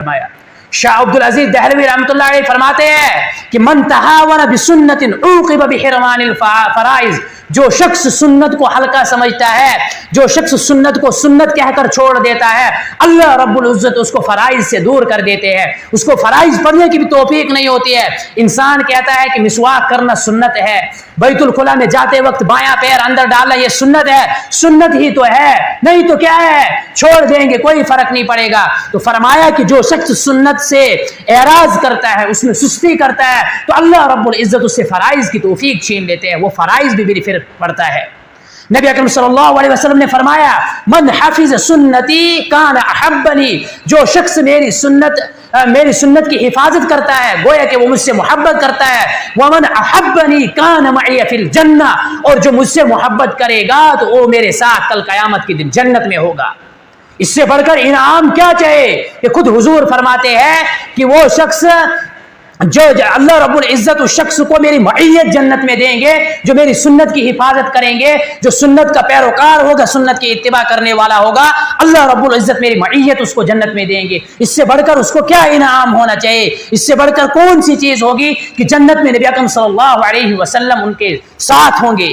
فرمایا۔ شاہ عبد العزیز دہلوی رحمۃ اللہ علیہ فرماتے ہیں کہ من تہاون بسنت عوقب بحرمان الفرائض، جو شخص سنت کو ہلکا سمجھتا ہے، جو شخص سنت کو سنت کہہ کر چھوڑ دیتا ہے، اللہ رب العزت اس کو فرائض سے دور کر دیتے ہیں، اس کو فرائض پڑھنے کی بھی توفیق نہیں ہوتی ہے۔ انسان کہتا ہے کہ مسواک کرنا سنت ہے، بیت الخلا میں جاتے وقت بایاں پیر اندر ڈالنا یہ سنت ہے، سنت ہی تو ہے، نہیں تو کیا ہے، چھوڑ دیں گے کوئی فرق نہیں پڑے گا۔ تو فرمایا کہ جو شخص سنت سے اعراض کرتا ہے، اس میں سستی کرتا ہے، تو اللہ رب العزت اس سے فرائض کی توفیق چھین لیتے ہیں، وہ فرائض بھی بری فرق پڑتا ہے۔ نبی اکرم صلی اللہ علیہ وسلم نے فرمایا من حفظ سنتی کان احبنی، جو شخص میری سنت کی حفاظت کرتا ہے گویا کہ وہ مجھ سے محبت کرتا ہے، ومن احبنی کان معی فی الجنہ، اور جو مجھ سے محبت کرے گا تو وہ میرے ساتھ کل قیامت کے دن جنت میں ہوگا۔ اس سے بڑھ کر انعام کیا چاہے؟ کہ خود حضور فرماتے ہیں کہ وہ شخص جو اللہ رب العزت اس شخص کو میری معیت جنت میں دیں گے جو میری سنت کی حفاظت کریں گے، جو سنت کا پیروکار ہوگا، سنت کی اتباع کرنے والا ہوگا، اللہ رب العزت میری معیت اس کو جنت میں دیں گے۔ اس سے بڑھ کر اس کو کیا انعام ہونا چاہیے؟ اس سے بڑھ کر کون سی چیز ہوگی کہ جنت میں نبی اکرم صلی اللہ علیہ وسلم ان کے ساتھ ہوں گے؟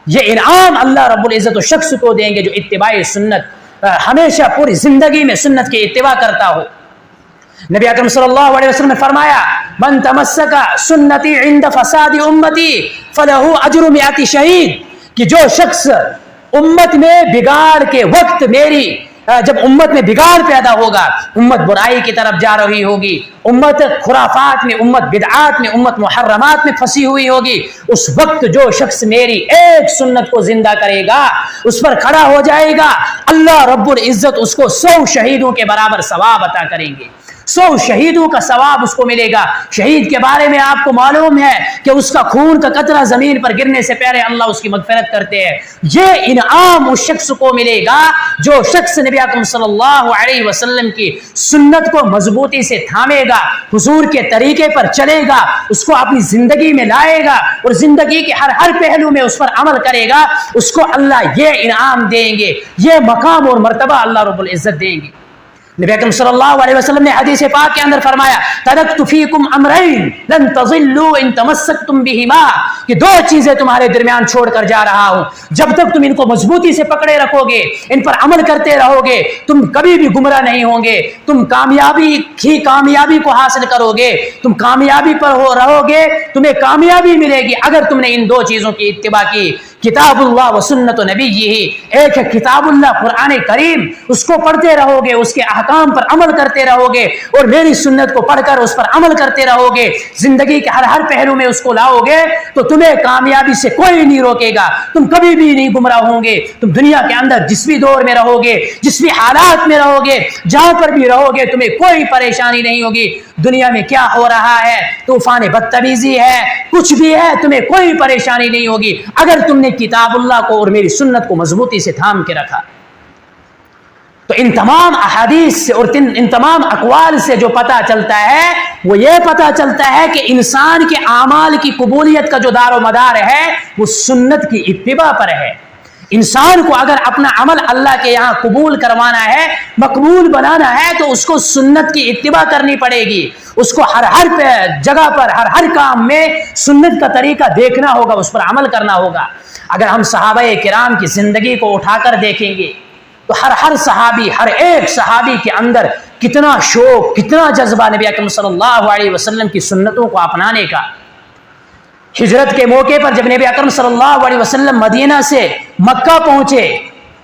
یہ انعام اللہ رب العزت اس شخص کو دیں گے جو اتباع سنت ہمیشہ پوری زندگی میں سنت کی اتباع کرتا ہو۔ نبی اکرم صلی اللہ علیہ وسلم نے فرمایا من تمسک سنتی عند فساد امتی فلہ اجر مئات شہید، کہ جو شخص امت میں بگاڑ کے وقت جب امت میں بگاڑ پیدا ہوگا، امت برائی کی طرف جا رہی ہوگی، امت خرافات میں، امت بدعات میں، امت محرمات میں پھنسی ہوئی ہوگی، اس وقت جو شخص میری ایک سنت کو زندہ کرے گا، اس پر کھڑا ہو جائے گا، اللہ رب العزت اس کو 100 شہیدوں کے برابر ثواب عطا کریں گے۔ 100 شہیدوں کا ثواب اس کو ملے گا۔ شہید کے بارے میں آپ کو معلوم ہے کہ اس کا خون کا قطرہ زمین پر گرنے سے پہلے اللہ اس کی مغفرت کرتے ہیں۔ یہ انعام اس شخص کو ملے گا جو شخص نبی اکرم صلی اللہ علیہ وسلم کی سنت کو مضبوطی سے تھامے گا، حضور کے طریقے پر چلے گا، اس کو اپنی زندگی میں لائے گا اور زندگی کے ہر پہلو میں اس پر عمل کرے گا، اس کو اللہ یہ انعام دیں گے، یہ مقام اور مرتبہ اللہ رب العزت دیں گے۔ نبی اکرم صلی اللہ علیہ وسلم نے حدیث پاک کے اندر فرمایا ترکت فیکم امرین لن تضلوا ان تمسکتم بہما، کہ 2 چیزیں تمہارے درمیان چھوڑ کر جا رہا ہوں، جب تک تم ان کو مضبوطی سے پکڑے رکھو گے، ان پر عمل کرتے رہو گے، تم کبھی بھی گمراہ نہیں ہوں گے، تم کامیابی کو حاصل کرو گے، تم کامیابی پر رہو گے، تمہیں کامیابی ملے گی اگر تم نے ان 2 چیزوں کی اتباع کی، کتاب اللہ و سنت نبی، ایک ہے کتاب اللہ قرآن کریم، اس کو پڑھتے رہو گے، اس کے احکام پر عمل کرتے رہو گے، اور میری سنت کو پڑھ کر اس پر عمل کرتے رہو گے، زندگی کے ہر پہلو میں اس کو لاؤ گے تو تمہیں کامیابی سے کوئی نہیں روکے گا، تم کبھی بھی نہیں گمراہ ہوں گے۔ تم دنیا کے اندر جس بھی دور میں رہو گے، جس بھی حالات میں رہو گے، جہاں پر بھی رہو گے، تمہیں کوئی پریشانی نہیں ہوگی۔ دنیا میں کیا ہو رہا ہے، طوفان بدتمیزی ہے، کچھ بھی ہے، تمہیں کوئی پریشانی نہیں ہوگی اگر تم نے کتاب اللہ کو اور میری سنت کو مضبوطی سے تھام کے رکھا۔ تو ان تمام احادیث سے اور ان تمام اقوال سے جو پتہ چلتا ہے وہ یہ پتہ چلتا ہے کہ انسان کے اعمال کی قبولیت کا جو دار و مدار ہے وہ سنت کی اتباع پر ہے۔ انسان کو اگر اپنا عمل اللہ کے یہاں قبول کروانا ہے، مقبول بنانا ہے، تو اس کو سنت کی اتباع کرنی پڑے گی، اس کو ہر جگہ پر ہر کام میں سنت کا طریقہ دیکھنا ہوگا، اس پر عمل کرنا ہوگا۔ اگر ہم صحابہ کرام کی زندگی کو اٹھا کر دیکھیں گے تو ہر صحابی، ہر ایک صحابی کے اندر کتنا شوق، کتنا جذبہ نبی اکرم صلی اللہ علیہ وسلم کی سنتوں کو اپنانے کا۔ ہجرت کے موقع پر جب نبی اکرم صلی اللہ علیہ وسلم مدینہ سے مکہ پہنچے،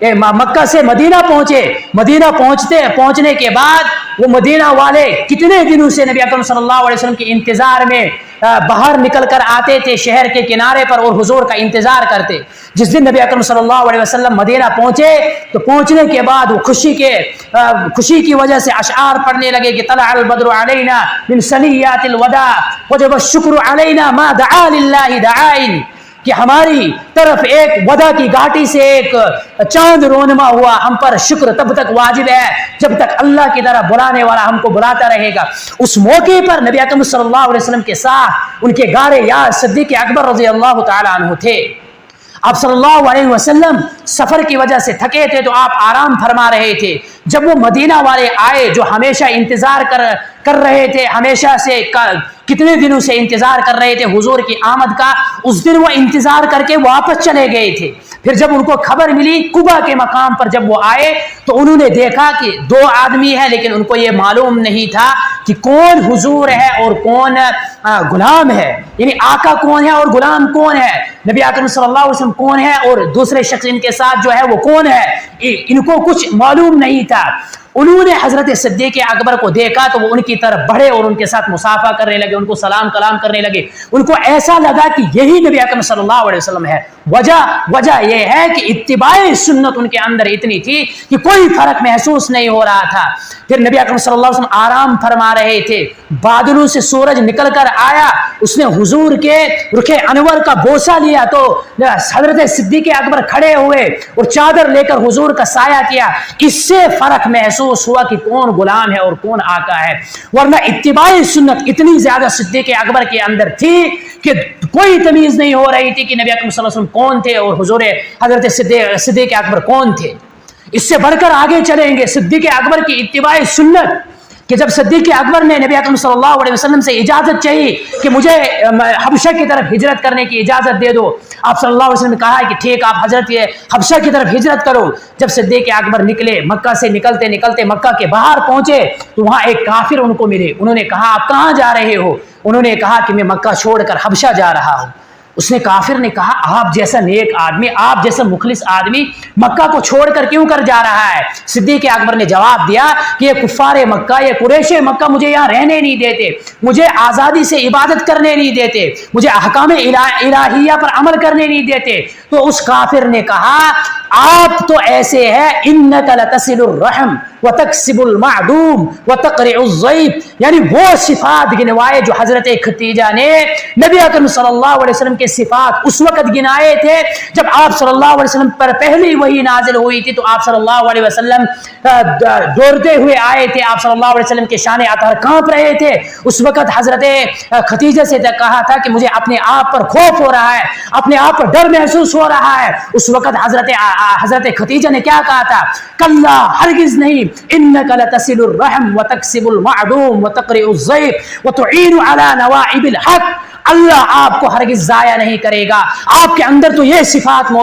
مکہ سے مدینہ پہنچے، مدینہ پہنچنے کے بعد وہ مدینہ والے کتنے دنوں سے نبی اکرم صلی اللہ علیہ وسلم کے انتظار میں باہر نکل کر آتے تھے شہر کے کنارے پر اور حضور کا انتظار کرتے۔ جس دن نبی اکرم صلی اللہ علیہ وسلم مدینہ پہنچے تو پہنچنے کے بعد وہ خوشی کی وجہ سے اشعار پڑھنے لگے کہ طلع البدر علینا من ثنیات الوداع وجب الشکر علینا ما دعا للہ دعائن، کہ ہماری طرف ایک ودا کی گھاٹی سے ایک چاند رونما ہوا، ہم پر شکر تب تک واجب ہے جب تک اللہ کی طرف بلانے والا ہم کو بلاتا رہے گا۔ اس موقع پر نبی اکرم صلی اللہ علیہ وسلم کے ساتھ ان کے غار یار صدیق اکبر رضی اللہ تعالی عنہ تھے۔ آپ صلی اللہ علیہ وسلم سفر کی وجہ سے تھکے تھے تو آپ آرام فرما رہے تھے. جب وہ مدینہ والے آئے جو ہمیشہ انتظار کر رہے تھے، ہمیشہ سے کتنے دنوں سے انتظار کر رہے تھے حضور کی آمد کا، اس دن وہ انتظار کر کے واپس چلے گئے تھے. پھر جب ان کو خبر ملی قبا کے مقام پر جب وہ آئے تو انہوں نے دیکھا کہ 2 آدمی ہیں، لیکن ان کو یہ معلوم نہیں تھا کہ کون حضور ہے اور کون غلام ہے، یعنی آقا کون ہے اور غلام کون ہے، نبی اکرم صلی اللہ علیہ وسلم کون ہے اور دوسرے شخص ان کے ساتھ جو ہے وہ کون ہے، ان کو کچھ معلوم نہیں تھا. انہوں نے حضرت صدیق اکبر کو دیکھا تو وہ ان کی طرف بڑھے اور ان کے ساتھ مصافحہ کرنے لگے، ان کو سلام کلام کرنے لگے. ان کو ایسا لگا کہ یہی نبی اکرم صلی اللہ علیہ وسلم ہے. وجہ یہ ہے کہ اتباع سنت ان کے اندر اتنی تھی کہ کوئی فرق محسوس نہیں ہو رہا تھا. پھر نبی اکرم صلی اللہ علیہ وسلم آرام فرما رہے تھے، بادلوں سے سورج نکل کر آیا، اس نے حضور کے رخ انور کا بوسہ لیا تو حضرت صدیق اکبر کھڑے ہوئے اور چادر لے کر حضور کا سایہ کیا. اس سے فرق محسوس ہوا کہ کون غلام ہے اور کون آقا ہے، ورنہ اتباع سنت اتنی زیادہ صدیق اکبر کے اندر تھی کہ کوئی تمیز نہیں ہو رہی تھی کہ نبی اکرم صلی اللہ علیہ وسلم کون تھے اور حضور حضرت صدیق اکبر کون تھے. اس سے بڑھ کر آگے چلیں گے صدیق اکبر کی اتباع سنت کہ جب صدیق اکبر نے نبی اکرم صلی اللہ علیہ وسلم سے اجازت چاہی کہ مجھے حبشہ کی طرف ہجرت کرنے کی اجازت دے دو، آپ صلی اللہ علیہ وسلم نے کہا کہ ٹھیک آپ حضرت حبشہ کی طرف ہجرت کرو. جب صدیق اکبر نکلے، مکہ سے نکلتے نکلتے مکہ کے باہر پہنچے تو وہاں ایک کافر ان کو ملے. انہوں نے کہا آپ کہاں جا رہے ہو؟ انہوں نے کہا کہ میں مکہ چھوڑ کر حبشہ جا رہا ہوں. اس نے کافر نے کہا آپ جیسا نیک آدمی، آپ جیسا مخلص آدمی مکہ کو چھوڑ کر کیوں کر جا رہا ہے؟ صدیق اکبر نے جواب دیا کہ یہ کفار مکہ، یہ قریش مکہ مجھے یہاں رہنے نہیں دیتے، مجھے آزادی سے عبادت کرنے نہیں دیتے، مجھے احکام الہیہ پر عمل کرنے نہیں دیتے. تو اس کافر نے کہا آپ تو ایسے ہیں انک لتصل الرحم وتکسب المعدوم وتقرع الضیف، یعنی وہ صفات گنوائے جو حضرت خدیجہ نے نبی اکرم صلی اللہ علیہ وسلم کے صفات اس وقت گنائے تھے جب آپ صلی اللہ علیہ وسلم پر پہلی وحی نازل ہوئی تھی. تو آپ صلی اللہ علیہ وسلم دوڑتے ہوئے آئے تھے، آپ صلی اللہ علیہ وسلم کے شان اطہر کانپ رہے تھے. اس وقت حضرت خدیجہ سے کہا تھا کہ مجھے اپنے آپ پر خوف ہو رہا ہے، اپنے آپ پر ڈر محسوس ہو رہا ہے. اس وقت حضرت خدیجہ نے کیا کہا تھا؟ کلا، ہرگز نہیں، انک لتصل الرحم وتکسب المعدوم وتقرع الضیف وتعین علی نوائب الحق. اللہ آپ کو ہرگز ضائع نہیں کرے گا، آپ کے اندر تو یہ صفات موجود